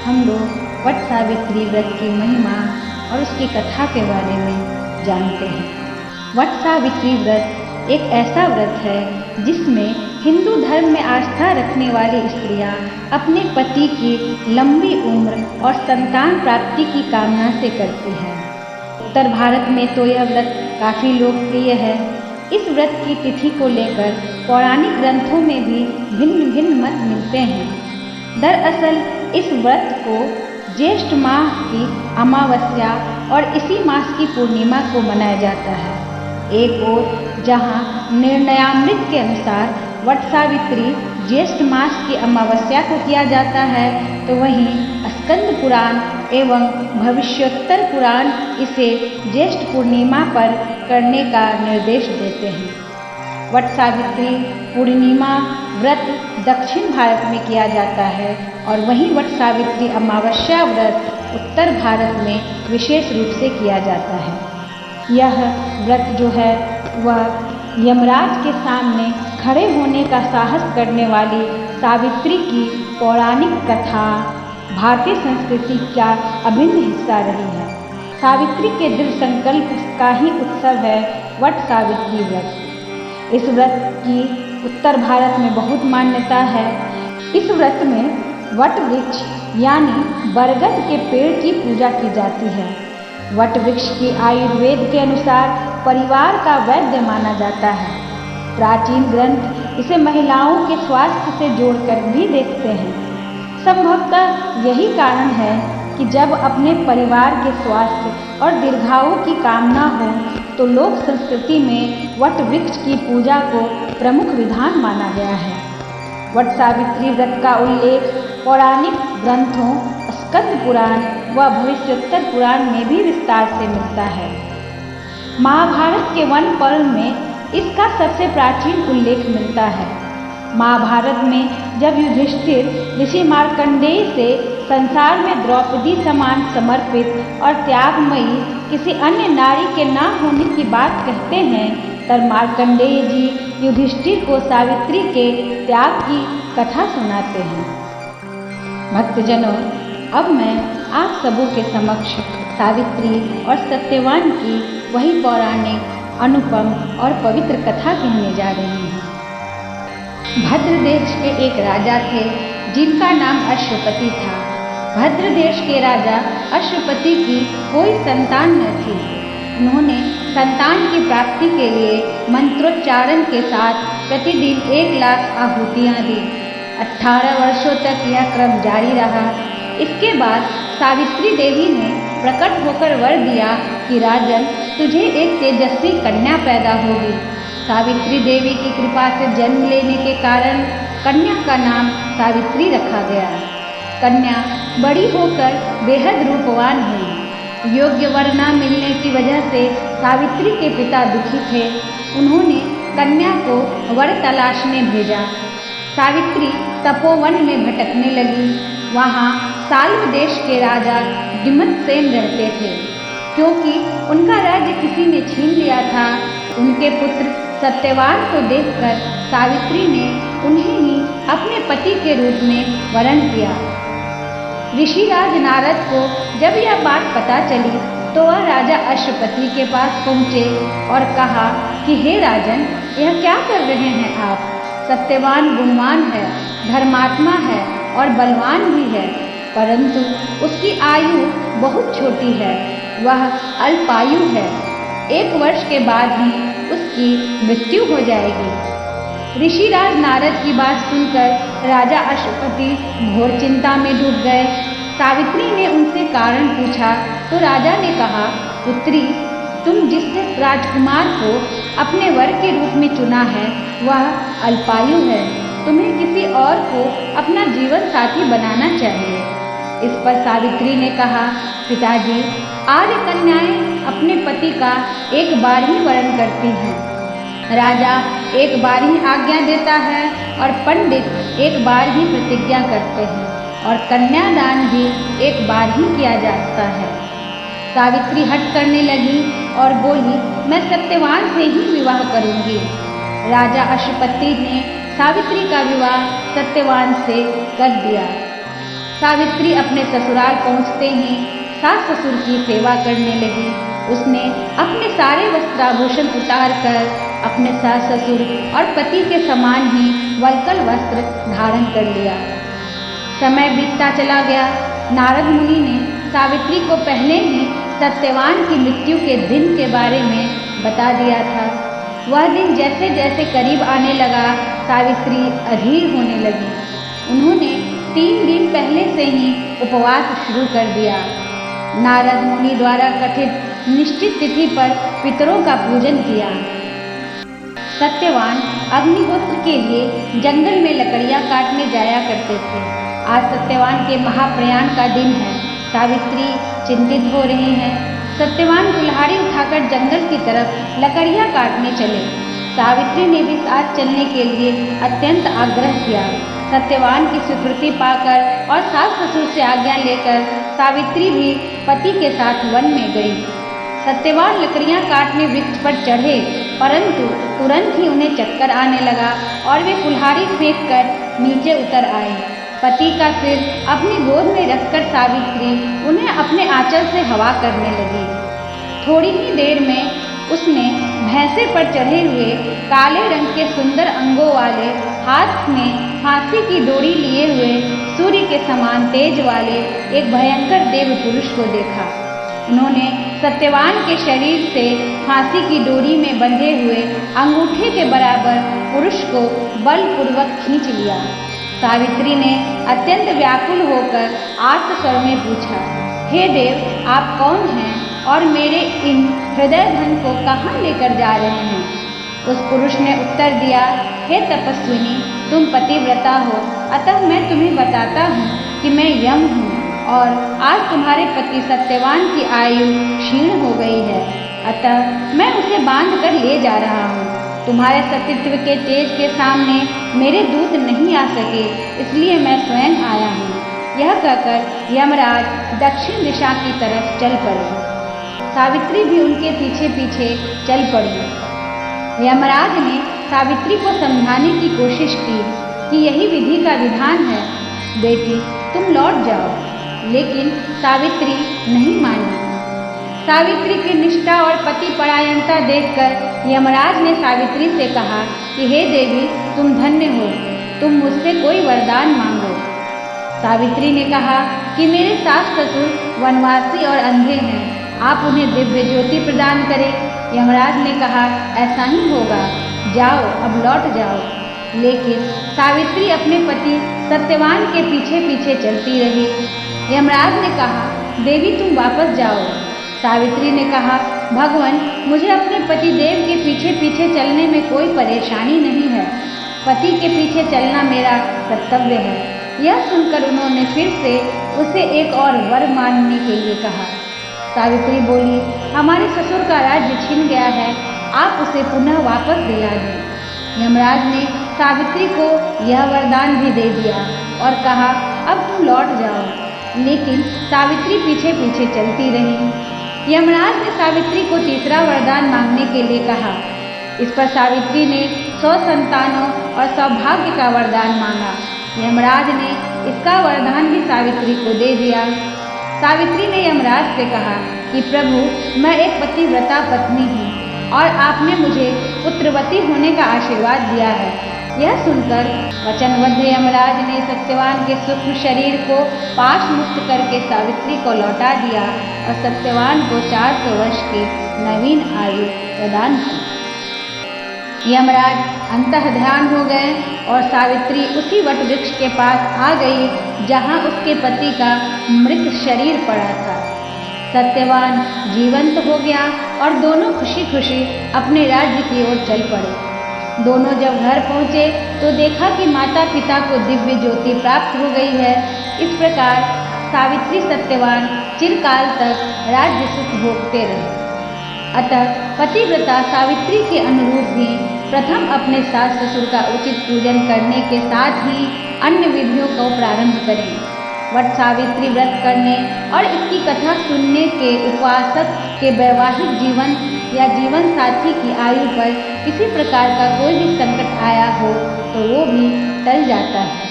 हम लोग वट सावित्री व्रत की महिमा और उसकी कथा के बारे में जानते हैं। वट सावित्री व्रत एक ऐसा व्रत है जिसमें हिंदू धर्म में आस्था रखने वाली स्त्रियां अपने पति की लंबी उम्र और संतान प्राप्ति की कामना से करती हैं। उत्तर भारत में तो यह व्रत काफ़ी लोकप्रिय है। इस व्रत की तिथि को लेकर पौराणिक ग्रंथों में भी भिन्न भिन्न मत मिलते हैं। दरअसल इस व्रत को ज्येष्ठ माह की अमावस्या और इसी मास की पूर्णिमा को मनाया जाता है। एक ओर जहाँ निर्णयामृत के अनुसार वट सावित्री ज्येष्ठ मास की अमावस्या को किया जाता है, तो वहीं स्कंद पुराण एवं भविष्योत्तर पुराण इसे ज्येष्ठ पूर्णिमा पर करने का निर्देश देते हैं। वट सावित्री पूर्णिमा व्रत दक्षिण भारत में किया जाता है और वहीं वट सावित्री अमावस्या व्रत उत्तर भारत में विशेष रूप से किया जाता है। यह व्रत जो है वह यमराज के सामने खड़े होने का साहस करने वाली सावित्री की पौराणिक कथा भारतीय संस्कृति का अभिन्न हिस्सा रही है। सावित्री के दृढ़ संकल्प का ही उत्सव है वट सावित्री व्रत। इस व्रत की उत्तर भारत में बहुत मान्यता है। इस व्रत में वट वृक्ष यानी बरगद के पेड़ की पूजा की जाती है। वट वृक्ष की आयुर्वेद के अनुसार परिवार का वैद्य माना जाता है। प्राचीन ग्रंथ इसे महिलाओं के स्वास्थ्य से जोड़कर भी देखते हैं। संभवतः यही कारण है कि जब अपने परिवार के स्वास्थ्य और दीर्घायु की कामना हो तो लोक संस्कृति में वट वृक्ष की पूजा को प्रमुख विधान माना गया है। वट सावित्री व्रत का उल्लेख पौराणिक ग्रंथों स्कंद पुराण व भविष्योत्तर पुराण में भी विस्तार से मिलता है। महाभारत के वन पर्व में इसका सबसे प्राचीन उल्लेख मिलता है। महाभारत में जब युधिष्ठिर ऋषि मार्कंडेय से संसार में द्रौपदी समान समर्पित और त्यागमयी किसी अन्य नारी के न होने की बात कहते हैं, तब मार्कंडेय जी युधिष्ठिर को सावित्री के त्याग की कथा सुनाते हैं। भक्तजनों, अब मैं आप सबों के समक्ष सावित्री और सत्यवान की वही पौराणिक अनुपम और पवित्र कथा कहने जा रही हूँ। भद्र देश के एक राजा थे जिनका नाम अश्वपति था। भद्र देश के राजा अश्वपति की कोई संतान न थी। उन्होंने संतान की प्राप्ति के लिए मंत्रोच्चारण के साथ प्रतिदिन 1,00,000 आहुतियाँ दी। 18 वर्षों तक यह क्रम जारी रहा। इसके बाद सावित्री देवी ने प्रकट होकर वर दिया कि राजन, तुझे एक तेजस्वी कन्या पैदा होगी। सावित्री देवी की कृपा से जन्म लेने के कारण कन्या का नाम सावित्री रखा गया। कन्या बड़ी होकर बेहद रूपवान हुई। योग्य वर न मिलने की वजह से सावित्री के पिता दुखी थे। उन्होंने कन्या को वर तलाशने भेजा। सावित्री तपोवन में भटकने लगी। वहाँ साल्व देश के राजा डिमतसेन रहते थे। क्योंकि उनका राज्य किसी ने छीन लिया था, उनके पुत्र सत्यवान को देखकर सावित्री ने उन्हें ही अपने पति के रूप में वरण किया। ऋषिराज नारद को जब यह बात पता चली तो वह राजा अश्वपति के पास पहुँचे और कहा कि हे राजन, यह क्या कर रहे हैं आप? सत्यवान गुणवान है, धर्मात्मा है और बलवान भी है, परंतु उसकी आयु बहुत छोटी है। वह अल्पायु है। 1 वर्ष के बाद ही उसकी मृत्यु हो जाएगी। ऋषिराज नारद की बात सुनकर राजा अश्वपति घोर चिंता में डूब गए। सावित्री ने उनसे कारण पूछा तो राजा ने कहा, पुत्री, तुम जिस राजकुमार को अपने वर के रूप में चुना है वह अल्पायु है। तुम्हें किसी और को अपना जीवन साथी बनाना चाहिए। इस पर सावित्री ने कहा, पिताजी, आर्य कन्याएं अपने पति का एक बार ही वरण करती हैं। राजा एक बार ही आज्ञा देता है और पंडित एक बार ही प्रतिज्ञा करते हैं और कन्यादान भी एक बार ही किया जाता है। सावित्री हट करने लगी और बोली, मैं सत्यवान से ही विवाह करूंगी। राजा अश्वपति ने सावित्री का विवाह सत्यवान से कर दिया। सावित्री अपने ससुराल पहुंचते ही सास ससुर की सेवा करने लगी। उसने अपने सारे वस्त्राभूषण उतार कर अपने सास ससुर और पति के समान ही वल्कल वस्त्र धारण कर लिया। समय बीतता चला गया। नारद मुनि ने सावित्री को पहले ही सत्यवान की मृत्यु के दिन के बारे में बता दिया था। वह दिन जैसे जैसे करीब आने लगा, सावित्री अधीर होने लगी। उन्होंने 3 दिन पहले से ही उपवास शुरू कर दिया। नारद मुनि द्वारा कथित निश्चित तिथि पर पितरों का पूजन किया। सत्यवान अग्निहोत्र के लिए जंगल में लकड़ियां काटने जाया करते थे। आज सत्यवान के महाप्रयाण का दिन है। सावित्री चिंतित हो रही हैं। सत्यवान कुल्हाड़ी उठाकर जंगल की तरफ लकड़ियां काटने चले। सावित्री ने भी साथ चलने के लिए अत्यंत आग्रह किया। सत्यवान की स्वीकृति पाकर और सास ससुर से आज्ञा लेकर सावित्री भी पति के साथ वन में गई। सत्यवान लकड़ियां काटने वृक्ष पर चढ़े, परंतु तुरंत ही उन्हें चक्कर आने लगा और वे कुल्हाड़ी फेंककर नीचे उतर आए। पति का सिर अपनी गोद में रखकर सावित्री उन्हें अपने आंचल से हवा करने लगी। थोड़ी ही देर में उसने भैंसे पर चढ़े हुए काले रंग के सुंदर अंगों वाले, हाथ में फांसी की डोरी लिए हुए, सूर्य के समान तेज वाले एक भयंकर देव पुरुष को देखा। उन्होंने सत्यवान के शरीर से फांसी की डोरी में बंधे हुए अंगूठे के बराबर पुरुष को बलपूर्वक खींच लिया। सावित्री ने अत्यंत व्याकुल होकर आर्त स्वर में पूछा, हे देव, आप कौन हैं और मेरे इन हृदय धन को कहाँ लेकर जा रहे हैं? उस पुरुष ने उत्तर दिया, हे तपस्विनी, तुम पतिव्रता हो, अतः मैं तुम्हें बताता हूँ कि मैं यम हूँ और आज तुम्हारे पति सत्यवान की आयु क्षीण हो गई है, अतः मैं उसे बांध कर ले जा रहा हूँ। तुम्हारे सतीत्व के तेज के सामने मेरे दूत नहीं आ सके, इसलिए मैं स्वयं आया हूँ। यह कहकर यमराज दक्षिण दिशा की तरफ चल पड़े। सावित्री भी उनके पीछे पीछे चल पड़ी। यमराज ने सावित्री को समझाने की कोशिश की कि यही विधि का विधान है, बेटी तुम लौट जाओ, लेकिन सावित्री नहीं मानी। सावित्री की निष्ठा और पति परायणता देखकर यमराज ने सावित्री से कहा कि हे देवी, तुम धन्य हो, तुम मुझसे कोई वरदान मांगो। सावित्री ने कहा कि मेरे सास ससुर वनवासी और अंधे हैं, आप उन्हें दिव्य ज्योति प्रदान करें। यमराज ने कहा, ऐसा ही होगा, जाओ अब लौट जाओ। लेकिन सावित्री अपने पति सत्यवान के पीछे पीछे चलती रही। यमराज ने कहा, देवी तुम वापस जाओ। सावित्री ने कहा, भगवान, मुझे अपने पति देव के पीछे पीछे चलने में कोई परेशानी नहीं है, पति के पीछे चलना मेरा कर्तव्य है। यह सुनकर उन्होंने फिर से उसे एक और वर मांगने के लिए कहा। सावित्री बोली, हमारे ससुर का राज्य छिन गया है, आप उसे पुनः वापस दिला दें। यमराज ने सावित्री को यह वरदान भी दे दिया और कहा, अब तुम लौट जाओ। लेकिन सावित्री पीछे पीछे चलती रही। यमराज ने सावित्री को तीसरा वरदान मांगने के लिए कहा। इस पर सावित्री ने 100 संतानों और सौभाग्य का वरदान मांगा। यमराज ने इसका वरदान भी सावित्री को दे दिया। सावित्री ने यमराज से कहा कि प्रभु, मैं एक पतिव्रता पत्नी हूँ और आपने मुझे पुत्रवती होने का आशीर्वाद दिया है। यह सुनकर वचनबद्ध यमराज ने सत्यवान के सूक्ष्म शरीर को पाश मुक्त करके सावित्री को लौटा दिया और सत्यवान को 400 वर्ष की नवीन आयु प्रदान की। यमराज अंतः ध्यान हो गए और सावित्री उसी वट वृक्ष के पास आ गई जहाँ उसके पति का मृत शरीर पड़ा था। सत्यवान जीवंत हो गया और दोनों खुशी खुशी अपने राज्य की ओर चल पड़े। दोनों जब घर पहुँचे तो देखा कि माता पिता को दिव्य ज्योति प्राप्त हो गई है। इस प्रकार सावित्री सत्यवान चिरकाल तक राज्य सुख भोगते रहे। अतः पतिव्रता सावित्री के अनुरूप भी प्रथम अपने सास ससुर का उचित पूजन करने के साथ ही अन्य विधियों को प्रारंभ करें। वट सावित्री व्रत करने और इसकी कथा सुनने के उपासक के वैवाहिक जीवन या जीवन साथी की आयु पर किसी प्रकार का कोई भी संकट आया हो तो वो भी टल जाता है।